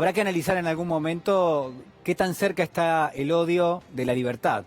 Habrá que analizar en algún momento qué tan cerca está el odio de la libertad,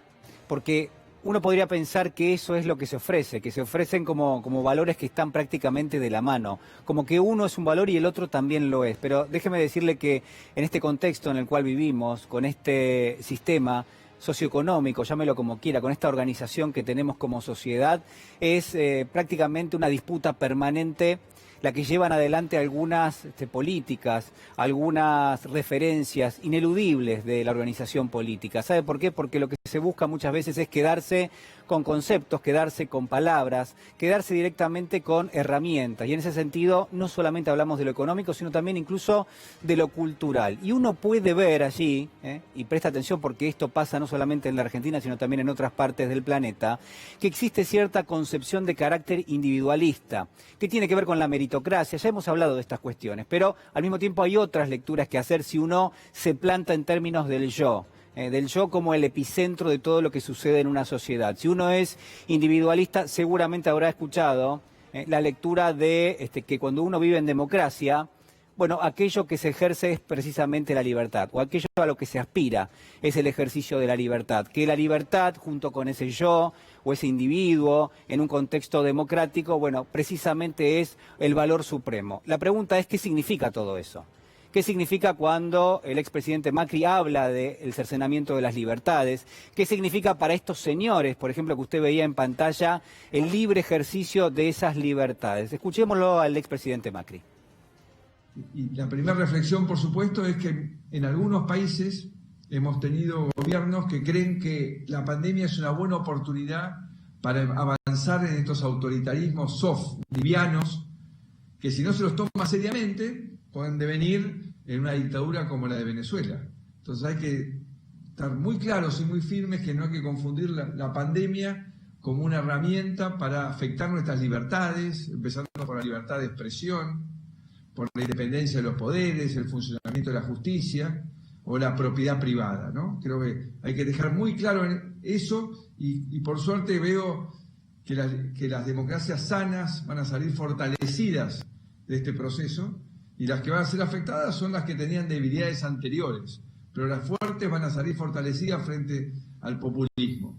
porque uno podría pensar que eso es lo que se ofrecen como valores que están prácticamente de la mano, como que uno es un valor y el otro también lo es. Pero déjeme decirle que en este contexto en el cual vivimos, con este sistema socioeconómico, llámelo como quiera, con esta organización que tenemos como sociedad, es prácticamente una disputa permanente la que llevan adelante algunas políticas, algunas referencias ineludibles de la organización política. ¿Sabe por qué? Porque lo que se busca muchas veces es quedarse con conceptos, quedarse con palabras, quedarse directamente con herramientas. Y en ese sentido no solamente hablamos de lo económico, sino también incluso de lo cultural. Y uno puede ver allí, y presta atención porque esto pasa no solamente en la Argentina, sino también en otras partes del planeta, que existe cierta concepción de carácter individualista, que tiene que ver con la meritocracia. Ya hemos hablado de estas cuestiones, pero al mismo tiempo hay otras lecturas que hacer si uno se planta en términos del yo como el epicentro de todo lo que sucede en una sociedad. Si uno es individualista, seguramente habrá escuchado la lectura de que cuando uno vive en democracia, bueno, aquello que se ejerce es precisamente la libertad, o aquello a lo que se aspira es el ejercicio de la libertad. Que la libertad, junto con ese yo o ese individuo, en un contexto democrático, bueno, precisamente es el valor supremo. La pregunta es, ¿qué significa todo eso? ¿Qué significa cuando el expresidente Macri habla del cercenamiento de las libertades? ¿Qué significa para estos señores, por ejemplo, que usted veía en pantalla, el libre ejercicio de esas libertades? Escuchémoslo al expresidente Macri. Y la primera reflexión, por supuesto, es que en algunos países hemos tenido gobiernos que creen que la pandemia es una buena oportunidad para avanzar en estos autoritarismos soft, livianos, que si no se los toma seriamente pueden devenir en una dictadura como la de Venezuela. Entonces hay que estar muy claros y muy firmes que no hay que confundir la pandemia como una herramienta para afectar nuestras libertades, empezando por la libertad de expresión, por la independencia de los poderes, el funcionamiento de la justicia o la propiedad privada, ¿no? Creo que hay que dejar muy claro eso y por suerte veo que las democracias sanas van a salir fortalecidas de este proceso y las que van a ser afectadas son las que tenían debilidades anteriores, pero las fuertes van a salir fortalecidas frente al populismo.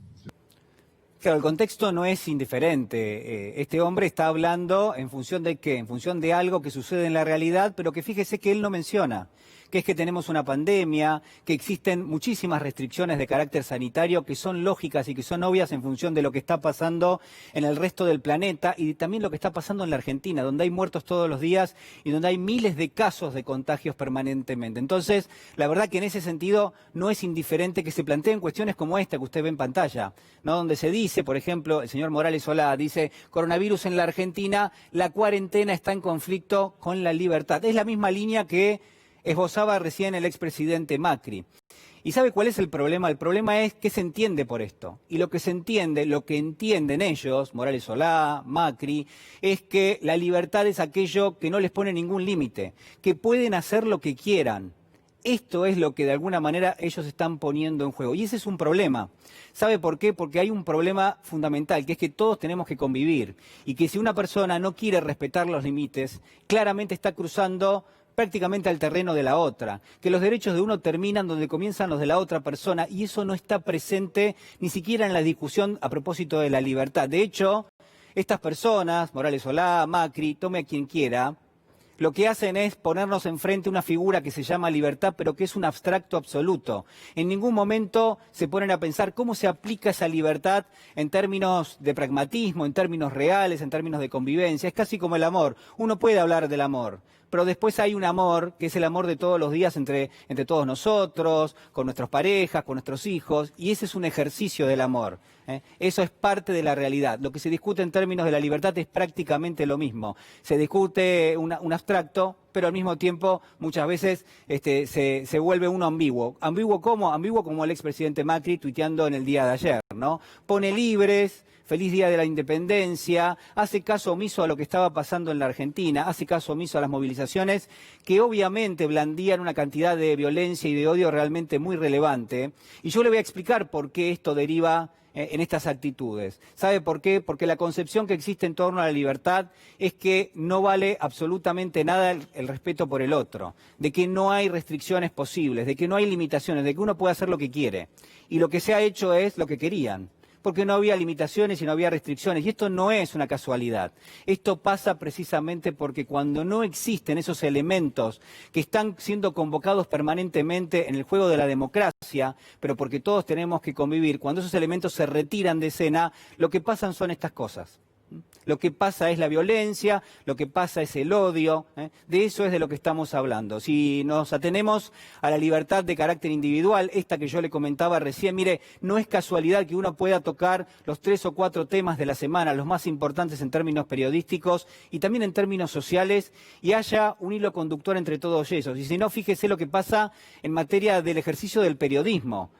Claro, el contexto no es indiferente. Este hombre está hablando en función de qué, en función de algo que sucede en la realidad, pero que fíjese que él no menciona, que es que tenemos una pandemia, que existen muchísimas restricciones de carácter sanitario que son lógicas y que son obvias en función de lo que está pasando en el resto del planeta y también lo que está pasando en la Argentina, donde hay muertos todos los días y donde hay miles de casos de contagios permanentemente. Entonces, la verdad que en ese sentido no es indiferente que se planteen cuestiones como esta que usted ve en pantalla, ¿no? Donde se dice, por ejemplo, el señor Morales Solá dice, coronavirus en la Argentina, la cuarentena está en conflicto con la libertad. Es la misma línea que esbozaba recién el expresidente Macri. ¿Y sabe cuál es el problema? El problema es qué se entiende por esto. Y lo que se entiende, lo que entienden ellos, Morales Solá, Macri, es que la libertad es aquello que no les pone ningún límite, que pueden hacer lo que quieran. Esto es lo que de alguna manera ellos están poniendo en juego. Y ese es un problema. ¿Sabe por qué? Porque hay un problema fundamental, que es que todos tenemos que convivir. Y que si una persona no quiere respetar los límites, claramente está cruzando prácticamente al terreno de la otra, que los derechos de uno terminan donde comienzan los de la otra persona y eso no está presente ni siquiera en la discusión a propósito de la libertad. De hecho, estas personas, Morales Solá, Macri, tome a quien quiera, lo que hacen es ponernos enfrente una figura que se llama libertad, pero que es un abstracto absoluto. En ningún momento se ponen a pensar cómo se aplica esa libertad en términos de pragmatismo, en términos reales, en términos de convivencia. Es casi como el amor. Uno puede hablar del amor, pero después hay un amor que es el amor de todos los días entre todos nosotros, con nuestras parejas, con nuestros hijos, y ese es un ejercicio del amor. Eso es parte de la realidad. Lo que se discute en términos de la libertad es prácticamente lo mismo. Se discute un abstracto, pero al mismo tiempo muchas veces se vuelve uno ambiguo. ¿Ambiguo cómo? Ambiguo como el expresidente Macri tuiteando en el día de ayer, ¿no? Pone libres, feliz día de la independencia, hace caso omiso a lo que estaba pasando en la Argentina, hace caso omiso a las movilizaciones que obviamente blandían una cantidad de violencia y de odio realmente muy relevante. Y yo le voy a explicar por qué esto deriva en estas actitudes. ¿Sabe por qué? Porque la concepción que existe en torno a la libertad es que no vale absolutamente nada el respeto por el otro, de que no hay restricciones posibles, de que no hay limitaciones, de que uno puede hacer lo que quiere. Y lo que se ha hecho es lo que querían, porque no había limitaciones y no había restricciones. Y esto no es una casualidad. Esto pasa precisamente porque cuando no existen esos elementos que están siendo convocados permanentemente en el juego de la democracia, pero porque todos tenemos que convivir, cuando esos elementos se retiran de escena, lo que pasan son estas cosas. Lo que pasa es la violencia, lo que pasa es el odio, de eso es de lo que estamos hablando. Si nos atenemos a la libertad de carácter individual, esta que yo le comentaba recién, mire, no es casualidad que uno pueda tocar los 3 o 4 temas de la semana, los más importantes en términos periodísticos y también en términos sociales, y haya un hilo conductor entre todos ellos. Y si no, fíjese lo que pasa en materia del ejercicio del periodismo.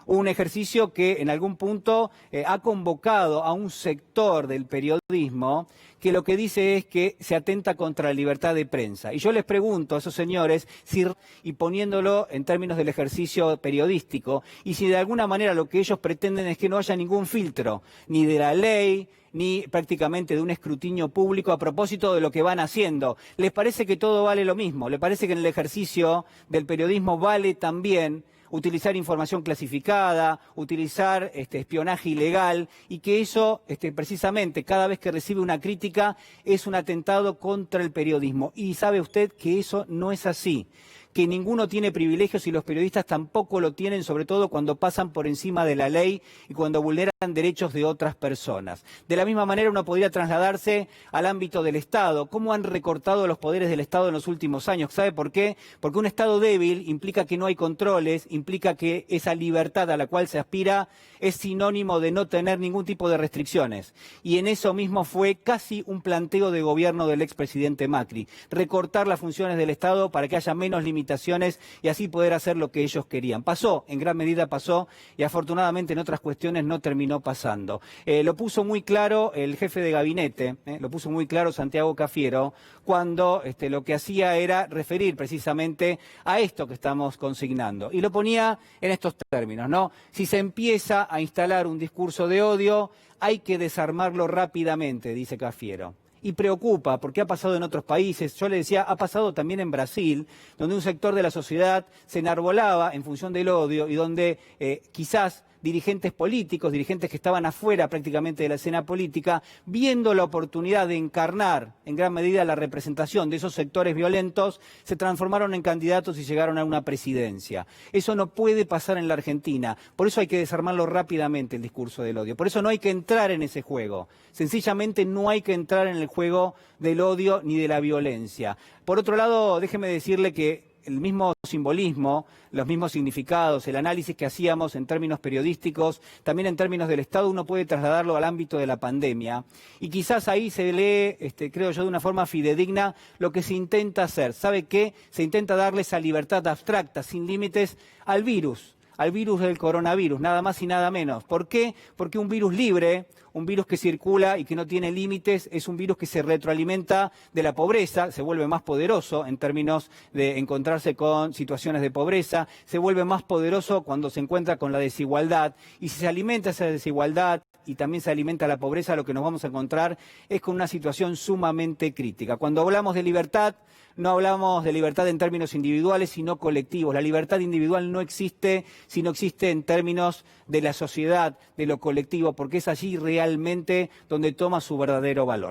Un ejercicio que en algún punto ha convocado a un sector del periodismo que lo que dice es que se atenta contra la libertad de prensa. Y yo les pregunto a esos señores, y poniéndolo en términos del ejercicio periodístico, y si de alguna manera lo que ellos pretenden es que no haya ningún filtro, ni de la ley, ni prácticamente de un escrutinio público a propósito de lo que van haciendo. ¿Les parece que todo vale lo mismo? ¿Les parece que en el ejercicio del periodismo vale también utilizar información clasificada, utilizar espionaje ilegal, y que eso precisamente cada vez que recibe una crítica es un atentado contra el periodismo? Y sabe usted que eso no es así, que ninguno tiene privilegios y los periodistas tampoco lo tienen, sobre todo cuando pasan por encima de la ley y cuando vulneran derechos de otras personas. De la misma manera uno podría trasladarse al ámbito del Estado. ¿Cómo han recortado los poderes del Estado en los últimos años? ¿Sabe por qué? Porque un Estado débil implica que no hay controles, implica que esa libertad a la cual se aspira es sinónimo de no tener ningún tipo de restricciones. Y en eso mismo fue casi un planteo de gobierno del expresidente Macri. Recortar las funciones del Estado para que haya menos limitaciones y así poder hacer lo que ellos querían. Pasó, en gran medida pasó, y afortunadamente en otras cuestiones no terminó pasando. Lo puso muy claro el jefe de gabinete, lo puso muy claro Santiago Cafiero, cuando lo que hacía era referir precisamente a esto que estamos consignando. Y lo ponía en estos términos, ¿no? Si se empieza a instalar un discurso de odio, hay que desarmarlo rápidamente, dice Cafiero. Y preocupa, porque ha pasado en otros países. Yo le decía, ha pasado también en Brasil, donde un sector de la sociedad se enarbolaba en función del odio y donde quizás dirigentes políticos, dirigentes que estaban afuera prácticamente de la escena política, viendo la oportunidad de encarnar en gran medida la representación de esos sectores violentos, se transformaron en candidatos y llegaron a una presidencia. Eso no puede pasar en la Argentina. Por eso hay que desarmarlo rápidamente, el discurso del odio. Por eso no hay que entrar en ese juego. Sencillamente no hay que entrar en el juego del odio ni de la violencia. Por otro lado, déjeme decirle que el mismo simbolismo, los mismos significados, el análisis que hacíamos en términos periodísticos, también en términos del Estado, uno puede trasladarlo al ámbito de la pandemia. Y quizás ahí se lee, creo yo, de una forma fidedigna lo que se intenta hacer. ¿Sabe qué? Se intenta darle esa libertad abstracta, sin límites, al virus del coronavirus, nada más y nada menos. ¿Por qué? Porque un virus libre, un virus que circula y que no tiene límites, es un virus que se retroalimenta de la pobreza, se vuelve más poderoso en términos de encontrarse con situaciones de pobreza, se vuelve más poderoso cuando se encuentra con la desigualdad, y si se alimenta esa desigualdad y también se alimenta la pobreza, lo que nos vamos a encontrar es con una situación sumamente crítica. Cuando hablamos de libertad, no hablamos de libertad en términos individuales, sino colectivos. La libertad individual no existe si no existe en términos de la sociedad, de lo colectivo, porque es allí realmente donde toma su verdadero valor.